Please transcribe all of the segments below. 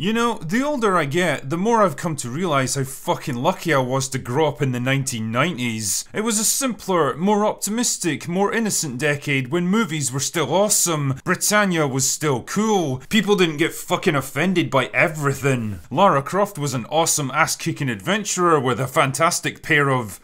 You know, the older I get, the more I've come to realise how fucking lucky I was to grow up in the 1990s. It was a simpler, more optimistic, more innocent decade when movies were still awesome, Britannia was still cool, people didn't get fucking offended by everything. Lara Croft was an awesome ass-kicking adventurer with a fantastic pair of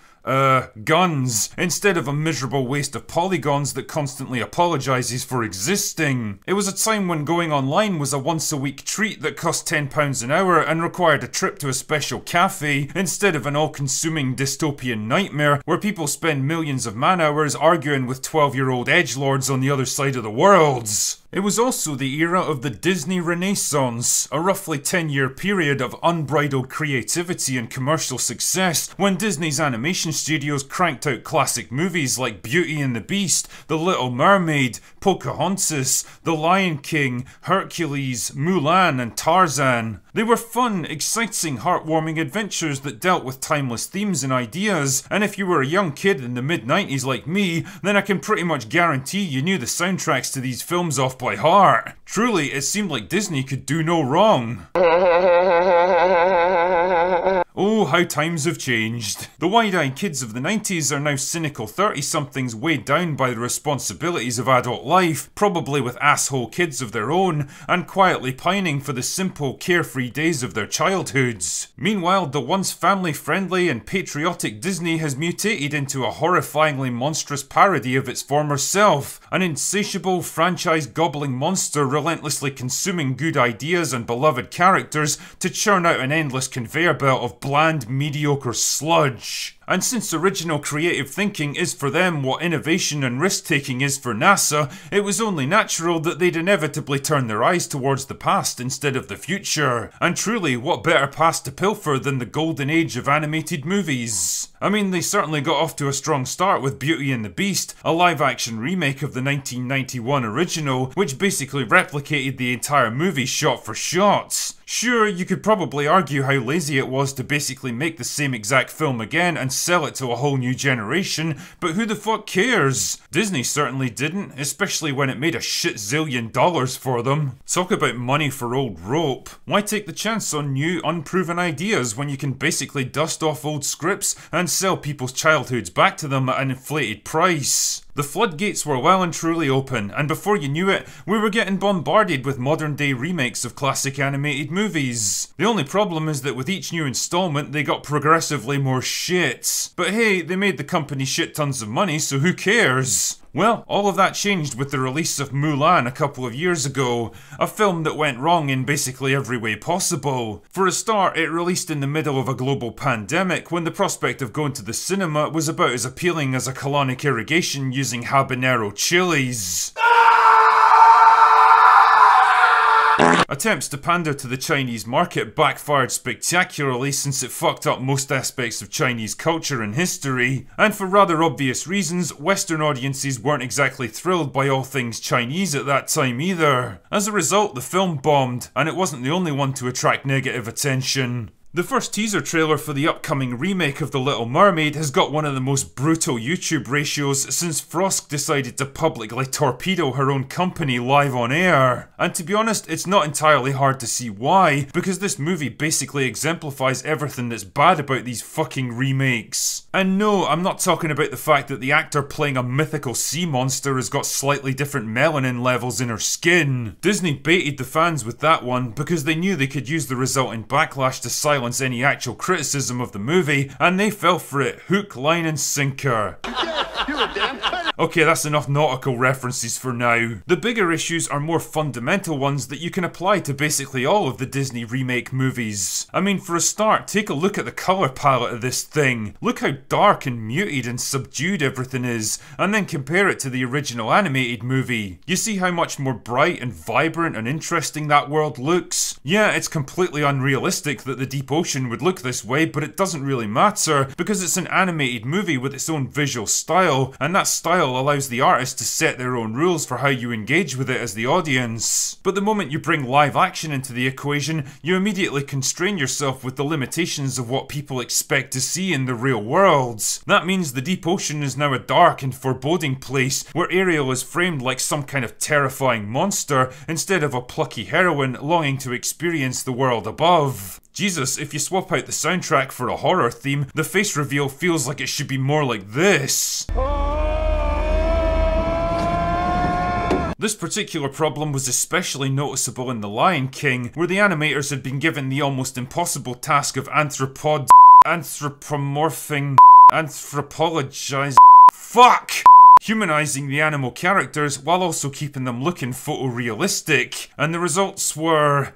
guns, instead of a miserable waste of polygons that constantly apologises for existing. It was a time when going online was a once a week treat that cost £10 an hour and required a trip to a special cafe, instead of an all-consuming dystopian nightmare where people spend millions of man-hours arguing with 12-year-old edgelords on the other side of the worlds. It was also the era of the Disney Renaissance, a roughly 10-year period of unbridled creativity and commercial success when Disney's animation studios cranked out classic movies like Beauty and the Beast, The Little Mermaid, Pocahontas, The Lion King, Hercules, Mulan and Tarzan. They were fun, exciting, heartwarming adventures that dealt with timeless themes and ideas, and if you were a young kid in the mid-90s like me, then I can pretty much guarantee you knew the soundtracks to these films off by heart. Truly, it seemed like Disney could do no wrong. Oh, how times have changed. The wide-eyed kids of the 90s are now cynical 30-somethings weighed down by the responsibilities of adult life, probably with asshole kids of their own, and quietly pining for the simple, carefree days of their childhoods. Meanwhile, the once family-friendly and patriotic Disney has mutated into a horrifyingly monstrous parody of its former self, an insatiable, franchise-gobbling monster relentlessly consuming good ideas and beloved characters to churn out an endless conveyor belt of bland, mediocre sludge. And since original creative thinking is for them what innovation and risk-taking is for NASA, it was only natural that they'd inevitably turn their eyes towards the past instead of the future. And truly, what better past to pilfer than the golden age of animated movies? I mean, they certainly got off to a strong start with Beauty and the Beast, a live-action remake of the 1991 original, which basically replicated the entire movie shot for shot. Sure, you could probably argue how lazy it was to basically make the same exact film again and sell it to a whole new generation, but who the fuck cares? Disney certainly didn't, especially when it made a shit zillion dollars for them. Talk about money for old rope. Why take the chance on new, unproven ideas when you can basically dust off old scripts and sell people's childhoods back to them at an inflated price? The floodgates were well and truly open, and before you knew it, we were getting bombarded with modern day remakes of classic animated movies. The only problem is that with each new installment, they got progressively more shit. But hey, they made the company shit tons of money, so who cares? Well, all of that changed with the release of Mulan a couple of years ago, a film that went wrong in basically every way possible. For a start, it released in the middle of a global pandemic when the prospect of going to the cinema was about as appealing as a colonic irrigation using habanero chilies. Attempts to pander to the Chinese market backfired spectacularly since it fucked up most aspects of Chinese culture and history, and for rather obvious reasons, Western audiences weren't exactly thrilled by all things Chinese at that time either. As a result, the film bombed, and it wasn't the only one to attract negative attention. The first teaser trailer for the upcoming remake of The Little Mermaid has got one of the most brutal YouTube ratios since Frosk decided to publicly torpedo her own company live on air. And to be honest, it's not entirely hard to see why, because this movie basically exemplifies everything that's bad about these fucking remakes. And no, I'm not talking about the fact that the actor playing a mythical sea monster has got slightly different melanin levels in her skin. Disney baited the fans with that one because they knew they could use the resulting backlash to silence any actual criticism of the movie, and they fell for it hook, line and sinker. Okay, that's enough nautical references for now. The bigger issues are more fundamental ones that you can apply to basically all of the Disney remake movies. I mean, for a start, take a look at the colour palette of this thing. Look how dark and muted and subdued everything is, and then compare it to the original animated movie. You see how much more bright and vibrant and interesting that world looks? Yeah, it's completely unrealistic that the deep Ocean would look this way, but it doesn't really matter because it's an animated movie with its own visual style, and that style allows the artist to set their own rules for how you engage with it as the audience. But the moment you bring live action into the equation, you immediately constrain yourself with the limitations of what people expect to see in the real world. That means the deep ocean is now a dark and foreboding place where Ariel is framed like some kind of terrifying monster instead of a plucky heroine longing to experience the world above. Jesus, if you swap out the soundtrack for a horror theme, the face reveal feels like it should be more like this. This particular problem was especially noticeable in The Lion King, where the animators had been given the almost impossible task of anthropomorphing, humanizing the animal characters while also keeping them looking photorealistic, and the results were...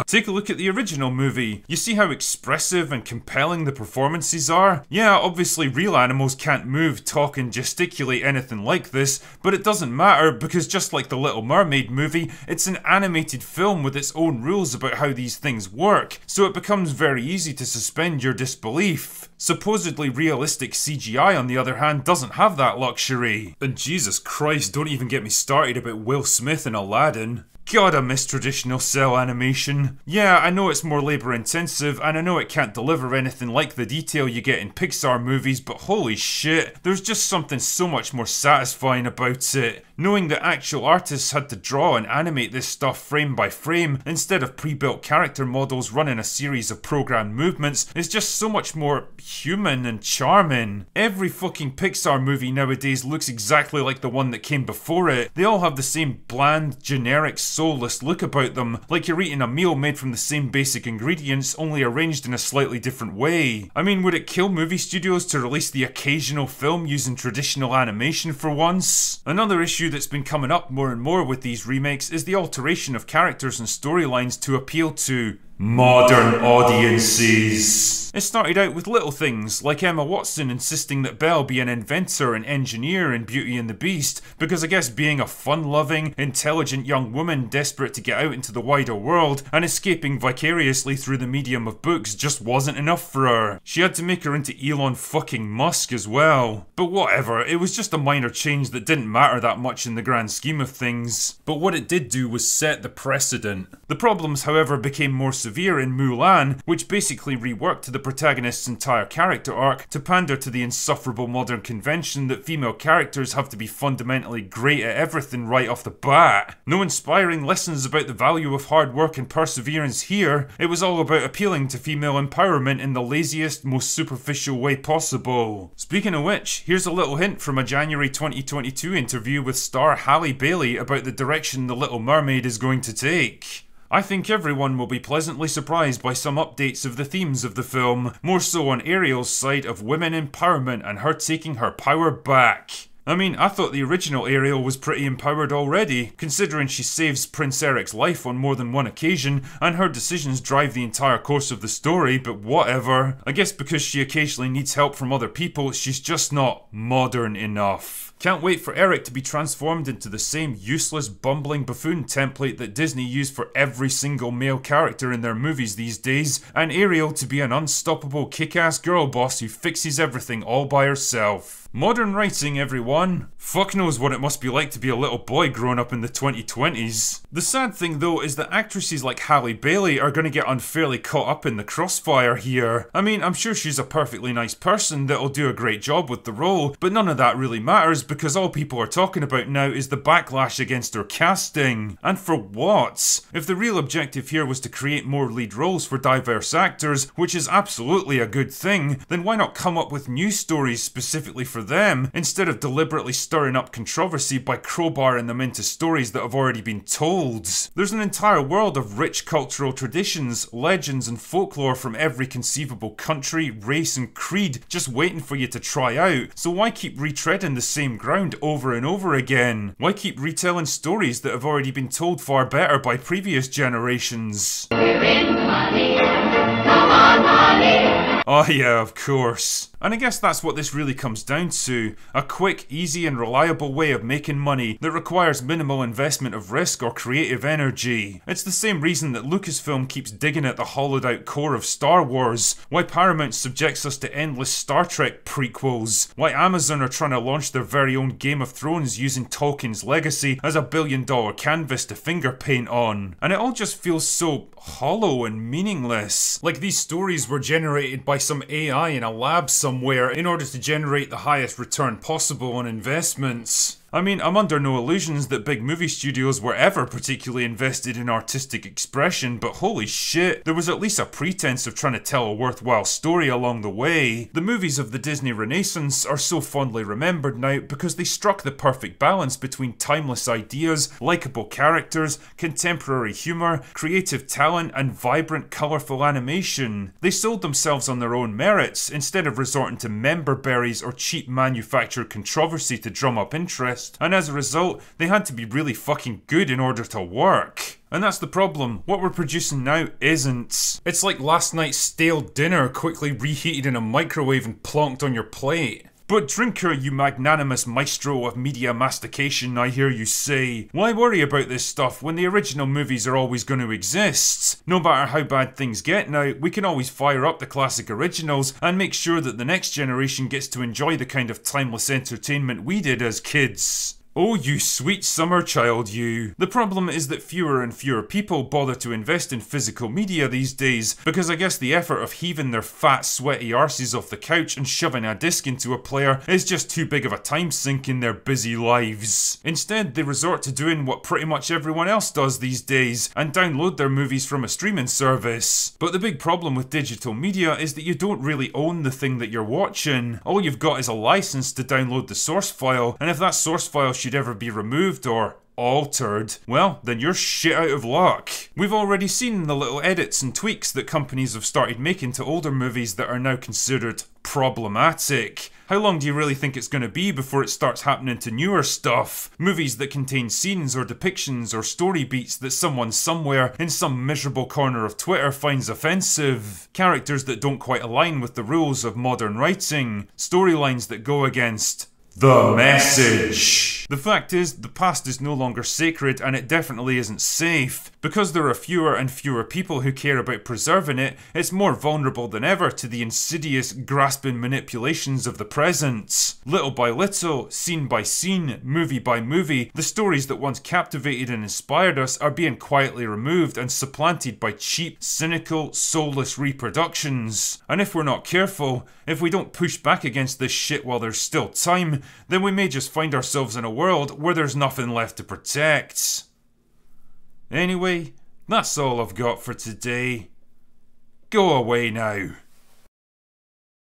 Take a look at the original movie. You see how expressive and compelling the performances are? Yeah, obviously real animals can't move, talk and gesticulate anything like this, but it doesn't matter because just like the Little Mermaid movie, it's an animated film with its own rules about how these things work, so it becomes very easy to suspend your disbelief. Supposedly realistic CGI, on the other hand, doesn't have that luxury. And Jesus Christ, don't even get me started about Will Smith and Aladdin. God, I miss traditional cell animation. Yeah, I know it's more labour intensive, and I know it can't deliver anything like the detail you get in Pixar movies, but holy shit, there's just something so much more satisfying about it. Knowing that actual artists had to draw and animate this stuff frame by frame, instead of pre-built character models running a series of programmed movements, is just so much more human and charming. Every fucking Pixar movie nowadays looks exactly like the one that came before it. They all have the same bland, generic, soulless look about them, like you're eating a meal made from the same basic ingredients, only arranged in a slightly different way. I mean, would it kill movie studios to release the occasional film using traditional animation for once? Another issue that's been coming up more and more with these remakes is the alteration of characters and storylines to appeal to modern audiences. It started out with little things, like Emma Watson insisting that Belle be an inventor and engineer in Beauty and the Beast, because I guess being a fun-loving, intelligent young woman desperate to get out into the wider world and escaping vicariously through the medium of books just wasn't enough for her. She had to make her into Elon fucking Musk as well. But whatever, it was just a minor change that didn't matter that much in the grand scheme of things. But what it did do was set the precedent. The problems, however, became more severe in Mulan, which basically reworked the protagonist's entire character arc to pander to the insufferable modern convention that female characters have to be fundamentally great at everything right off the bat. No inspiring lessons about the value of hard work and perseverance here. It was all about appealing to female empowerment in the laziest, most superficial way possible. Speaking of which, here's a little hint from a January 2022 interview with star Halle Bailey about the direction The Little Mermaid is going to take. I think everyone will be pleasantly surprised by some updates of the themes of the film, more so on Ariel's side of women empowerment and her taking her power back. I mean, I thought the original Ariel was pretty empowered already, considering she saves Prince Eric's life on more than one occasion, and her decisions drive the entire course of the story, but whatever. I guess because she occasionally needs help from other people, she's just not modern enough. Can't wait for Eric to be transformed into the same useless, bumbling buffoon template that Disney used for every single male character in their movies these days, and Ariel to be an unstoppable kick-ass girl boss who fixes everything all by herself. Modern writing, everyone. Fuck knows what it must be like to be a little boy growing up in the 2020s. The sad thing though is that actresses like Halle Bailey are going to get unfairly caught up in the crossfire here. I mean, I'm sure she's a perfectly nice person that'll do a great job with the role, but none of that really matters because all people are talking about now is the backlash against her casting. And for what? If the real objective here was to create more lead roles for diverse actors, which is absolutely a good thing, then why not come up with new stories specifically for them, instead of deliberately stirring up controversy by crowbarring them into stories that have already been told? There's an entire world of rich cultural traditions, legends and folklore from every conceivable country, race and creed just waiting for you to try out, so why keep retreading the same ground over and over again? Why keep retelling stories that have already been told far better by previous generations? We're in, honey. Come on, honey. Oh yeah, of course. And I guess that's what this really comes down to. A quick, easy and reliable way of making money that requires minimal investment of risk or creative energy. It's the same reason that Lucasfilm keeps digging at the hollowed out core of Star Wars, why Paramount subjects us to endless Star Trek prequels, why Amazon are trying to launch their very own Game of Thrones using Tolkien's legacy as a billion-dollar canvas to finger paint on. And it all just feels so hollow and meaningless. Like these stories were generated by some AI in a lab somewhere in order to generate the highest return possible on investments. I mean, I'm under no illusions that big movie studios were ever particularly invested in artistic expression, but holy shit, there was at least a pretense of trying to tell a worthwhile story along the way. The movies of the Disney Renaissance are so fondly remembered now because they struck the perfect balance between timeless ideas, likeable characters, contemporary humour, creative talent, and vibrant, colourful animation. They sold themselves on their own merits, instead of resorting to member berries or cheap manufactured controversy to drum up interest. And as a result, they had to be really fucking good in order to work. And that's the problem. What we're producing now isn't. It's like last night's stale dinner quickly reheated in a microwave and plonked on your plate. But drinker, you magnanimous maestro of media mastication, I hear you say, why worry about this stuff when the original movies are always going to exist? No matter how bad things get now, we can always fire up the classic originals and make sure that the next generation gets to enjoy the kind of timeless entertainment we did as kids. Oh, you sweet summer child, you. The problem is that fewer and fewer people bother to invest in physical media these days, because I guess the effort of heaving their fat, sweaty arses off the couch and shoving a disc into a player is just too big of a time sink in their busy lives. Instead, they resort to doing what pretty much everyone else does these days, and download their movies from a streaming service. But the big problem with digital media is that you don't really own the thing that you're watching. All you've got is a license to download the source file, and if that source file should ever be removed or altered, well, then you're shit out of luck. We've already seen the little edits and tweaks that companies have started making to older movies that are now considered problematic. How long do you really think it's going to be before it starts happening to newer stuff? Movies that contain scenes or depictions or story beats that someone somewhere in some miserable corner of Twitter finds offensive. Characters that don't quite align with the rules of modern writing. Storylines that go against the message. The fact is, the past is no longer sacred and it definitely isn't safe. Because there are fewer and fewer people who care about preserving it, it's more vulnerable than ever to the insidious, grasping manipulations of the present. Little by little, scene by scene, movie by movie, the stories that once captivated and inspired us are being quietly removed and supplanted by cheap, cynical, soulless reproductions. And if we're not careful, if we don't push back against this shit while there's still time, then we may just find ourselves in a world where there's nothing left to protect. Anyway, that's all I've got for today. Go away now.